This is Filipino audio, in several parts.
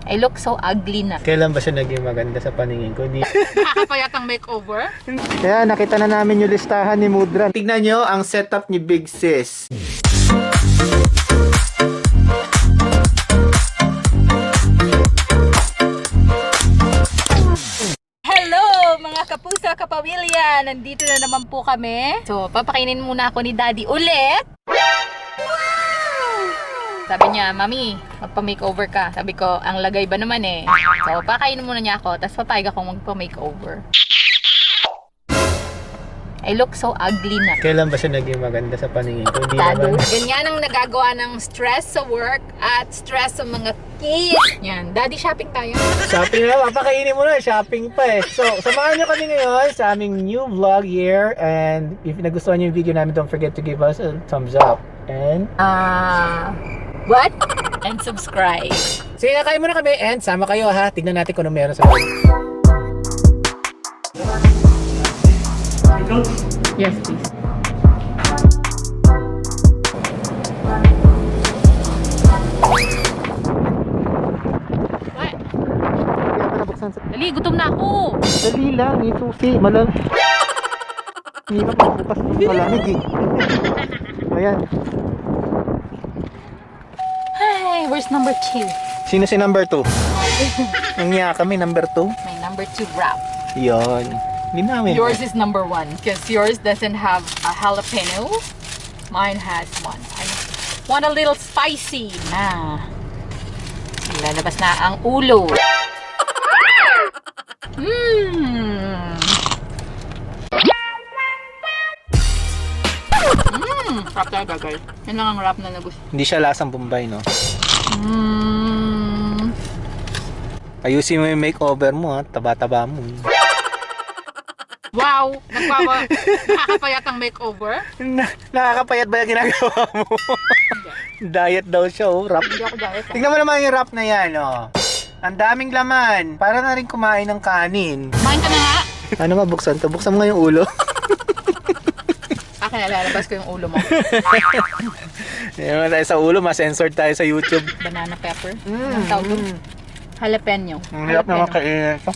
I look so ugly na. Kailan ba siya naging maganda sa paningin ko? Hindi. Nakakapayatang makeover? Kaya nakita na namin yung listahan ni Mudra. Tignan nyo ang setup ni Big Sis. Hello mga kapusa, kapamilya! Nandito na naman po kami. So, papakainin muna ako ni Daddy ulit. Sabi niya, Mami, magpa-makeover ka. Sabi ko, ang lagay ba naman eh. So, pakainin muna niya ako, tapos papayag akong magpa-makeover. I look so ugly na. Kailan ba siya naging maganda sa paningin ko? Hindi Tado. naman. Ganyan ang nagagawa ng stress sa work at stress sa mga kids. Yan. Daddy, shopping tayo. Shopping na, papakainin mo na. Shopping pa eh. So, samahan nyo kami ngayon sa aming new vlog here. And if nagustuhan nyo yung video namin, don't forget to give us a thumbs up. And What? And subscribe. sige, nakain muna kami and sama kayo ha. Tignan natin kung ano meron sa loob. Yes, please. What? Kaya pa nabuksan sa... Dali, gutom na ako. Dali lang, yung susi. Malam... Hirap magbukas ng malamig eh. Ayan. Hey, where's number 2? Sino si number 2? Nangyaya kami, number 2. My number 2 wrap. Yun. Hindi namin. Yours is number 1 because yours doesn't have a jalapeno. Mine has one. I want a little spicy na. Lalabas na ang ulo. Wrap talaga guys. Yan lang ang wrap na nagustuhan. Hindi siya lasang Bombay, no? Ayusin mo yung makeover mo, ha? Taba-taba mo. Wow! Nakakapayat ang makeover? Nakakapayat ba yung ginagawa mo? Diet daw siya, oh. Wrap. Hindi ako diet. Tingnan mo naman yung wrap na yan, oh. Ang daming laman. Para na rin kumain ng kanin. Kumain ka na nga! Ano nga buksan to? Buksan mo nga yung ulo. Akin nalalabas ko yung ulo mo. Yan tayo sa ulo, ma-censored tayo sa YouTube. Banana pepper. Anong tawag doon? Jalapeno. Ang hirap naman kainin ito.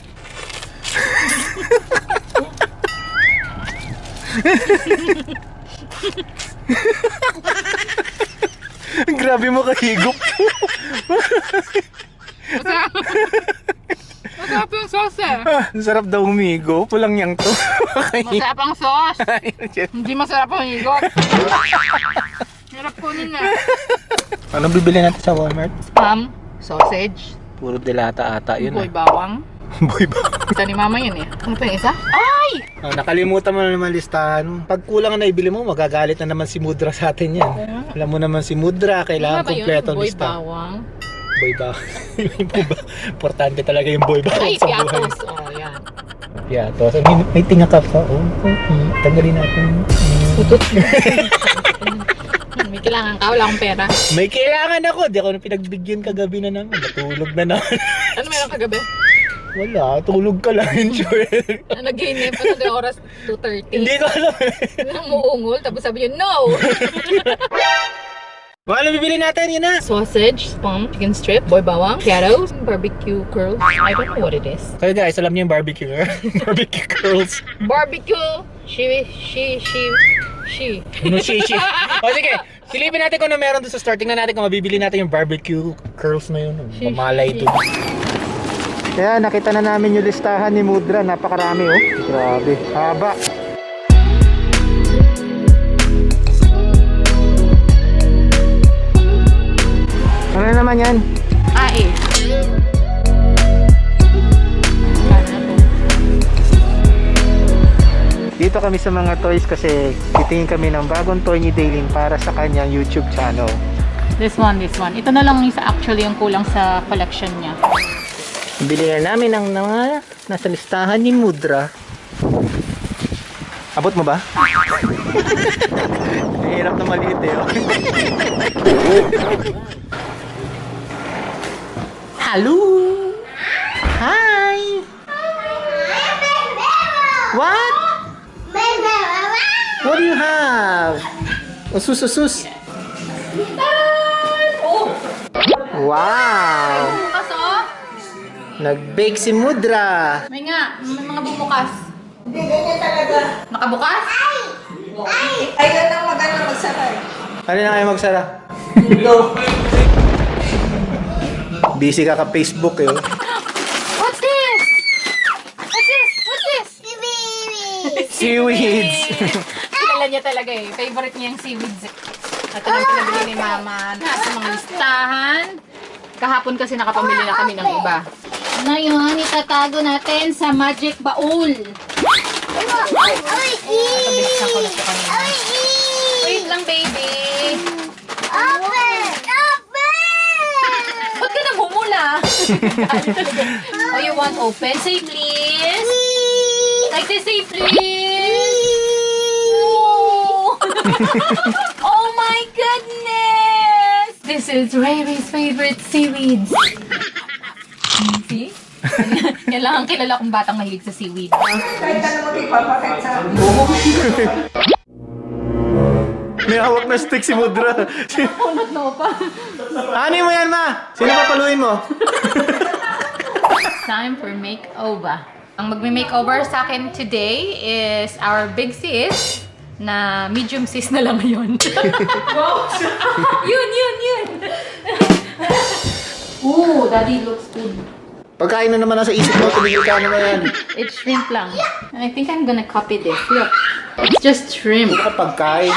Grabe mo kahigop. Masarap yung sauce eh. Ang sarap daw humigo. Pulang yang to. Masarap ang sauce. Hindi masarap ang higot. Hirap kunin na. Ano bibili natin sa Walmart? Spam, sausage, Puro delata ata yun. boy bawang. Boy ba? Ito ni mama yun eh. Ano pa yung isa? Ay! Oh, nakalimutan mo na naman listahan. Pag kulang na ibili mo, magagalit na naman si Mudra sa atin yan. Alam mo naman si Mudra, kailangan kumpleto boy lista. bawang. Boy ba? Importante talaga yung boy bawang Ay, sa buhay. piatos. Oh, yan. Piatos. May tingakap pa. Oh, tanggalin natin. Putut. May kailangan ka, wala akong pera. May kailangan ako. Di ako na pinagbigyan kagabi na naman. Natulog na naman. Ano meron kagabi? Wala, tulog ka lang, sure. Nag-inip pa sa oras 2:30. Hindi ko alam eh. Namuungol, tapos sabi niya, no! Ano bibili natin? Yun na. Sausage, spam, chicken strip, boy bawang, potatoes, barbecue curls. I don't know what it is. Kaya guys, alam niyo yung barbecue, barbecue curls. Barbecue, she. Ano si? O sige, silipin natin kung ano meron doon sa store. Tingnan natin kung mabibili natin yung barbecue curls na yun. Mamalay ito. Kaya nakita na namin yung listahan ni Mudra. Napakarami oh. Grabe. Haba. Ano naman yan? Eh. Dito kami sa mga toys kasi titingin kami ng bagong toy ni Daylin para sa kanyang YouTube channel. This one. Ito na lang isa actually yung kulang sa collection niya. Bili na namin ang mga nasa listahan ni Mudra. Abot mo ba? Mahirap na maliit eh. Oh. Hello! Hi! What? What do you have? Sus. Oh! Wow! Kaso, Nag-bake si Mudra. May nga, may mga bumukas. Hindi, ganyan talaga. Nakabukas? Ayun ang maganda magsakay. Ano na kayo magsara? Go. Busy ka Facebook eh. What's this? What's this? What's this? Seaweeds. Kilala niya talaga eh. Favorite niya yung seaweeds. Ito lang pinabili ni Mama. Nasa mga listahan. Kahapon kasi nakapamili na kami ng iba. Ngayon, itatago natin sa magic baul. Nakabilisan ko na ito kanina. Wait lang, baby. Ba't ka namumula? Oh, you want open? Say please. Like this, say please. Oh. Oh my goodness. This is Ray's favorite seaweeds. See? Yan lang ang kilala kong batang mahilig sa seaweed. Kahit ano mo ipapakit sa akin. May hawak na stick si Mudra. Punot na pa. Ano mo yan, ma? Sino papaluin mo? Time for makeover. Ang magme-makeover sa akin today is our big sis na medium sis na lang ngayon. Yun. Ooh, daddy looks good. Pagkain na naman nasa isip mo, tumigil ka naman yan. It's shrimp lang. And I think I'm gonna copy this. Look. It's just shrimp. Puro ka pagkain.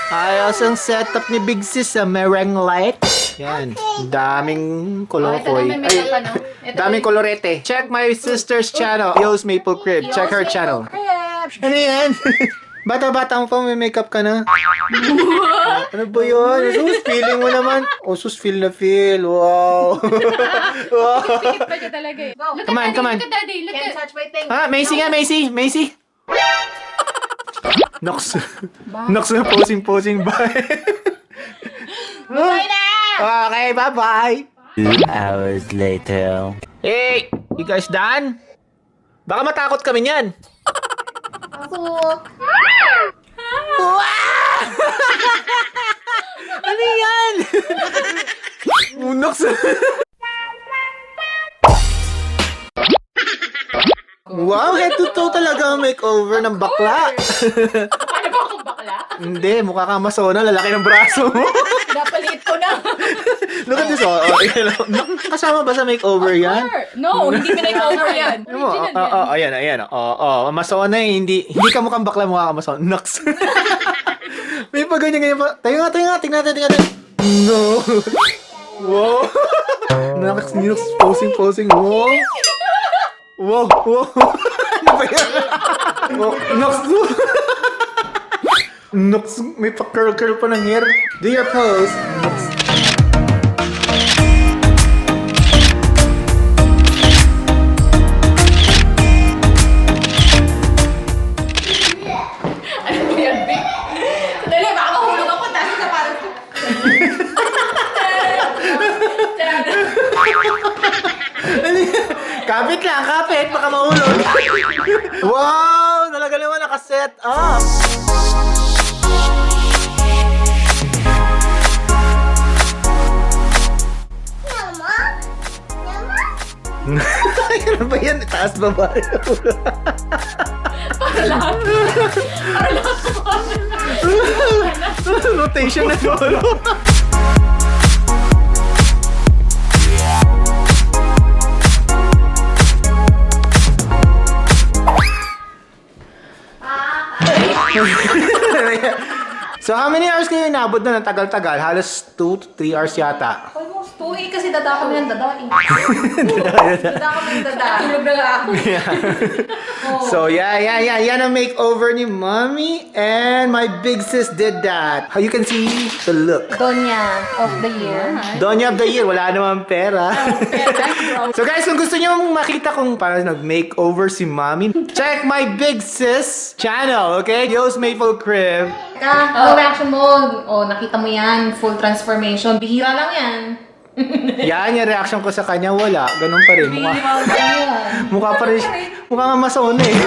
Ayos ang setup ni Big Sis sa meringue light. Yan. Daming kolokoy. may makeup, ano? Ito Daming kolorete. Check my sister's channel. Yo's Maple Crib. Check her channel. Ano yan? Bata-bata mo pa, may makeup ka na. Ano ba yun? Sus, feeling mo naman. Oh, sus, feel na feel. Wow. Wow. Pikit pa siya talaga eh. Look Come on, at come on. Daddy, look at Daddy. Look Can't at... touch my thing. Ah, Macy nga, Macy. Macy. Nox. Nox na posing. Bye. Bye na! Okay, bye-bye. 2 hours later. Hey, you guys done? Baka matakot kami niyan. Ano yan? Unox. Wow, head to toe talaga ang makeover ng bakla. Ano ba akong bakla? Hindi, mukha kang masona, lalaki ng braso mo. Napalit ko na. Look at this, kasama ba sa makeover yan? No, hindi makeover yan. Oo, Original yan. ayan. Oo, masona eh. Hindi ka mukhang bakla, mukha kang masona. Nox. May pa ganyan pa. Tayo nga. Tingnan natin. No. Wow. Nox, posing. Wow. Ano ba yan? Oh, Nox. Nox, may pa-curl pa ng hair. Do your pose. Nox. Ano ba yan, Vic? Dali, baka mahulog ako. Tapos sa parang... Kapit, baka mahulog. Wow, talaga naman nakaset up. Ano ba yan? Taas baba. Para lahat. Rotation na solo. So how many hours kayo inabot na ng tagal-tagal? Halos 2 to 3 hours yata. Almost 2 kasi dada kami ng dada. Dada kami ng dada. Tulog na nga ako. So yeah. Yan ang makeover ni Mommy and my big sis did that. How you can see the look. Donya of the year. Donya of the year, wala naman pera. So guys, kung gusto niyo makita kung paano nag-makeover si Mommy, check my big sis channel, okay? Yo's Maple Crib. Ano reaction mo? Oh, nakita mo yan. Full transformation. Bihira lang yan. Yan yung reaction ko sa kanya, wala. Ganun pa rin. Bihira lang yan. Mukha pa rin. Mukha nga masona eh.